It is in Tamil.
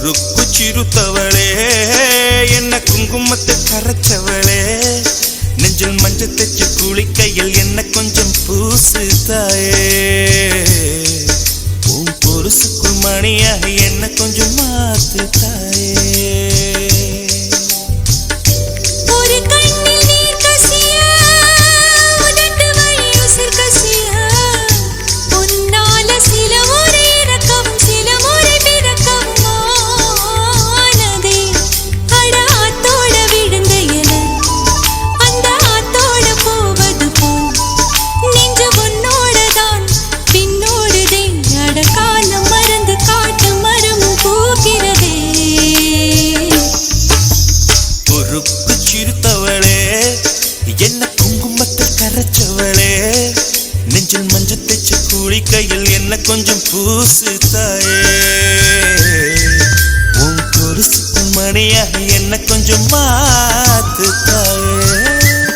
பொறுப்பு சிறுத்தவளே என்ன குங்குமத்தை கரைச்சவளே நெஞ்சில் மஞ்சள் தைச்சு குளிக்கையில் என்ன கொஞ்சம் பூசு தாயே உன் பொருசுக்குள் மணியாக என்ன கொஞ்சம் மாத்து தாயே என்ன குங்குமத்தை கரைச்சவளே நெஞ்சில் மஞ்சள் தைச்சு குளிக்கையில் என்ன கொஞ்சம் பூசு தாயே உன் கொலுசுக்கு மணியாக என்ன கொஞ்சம்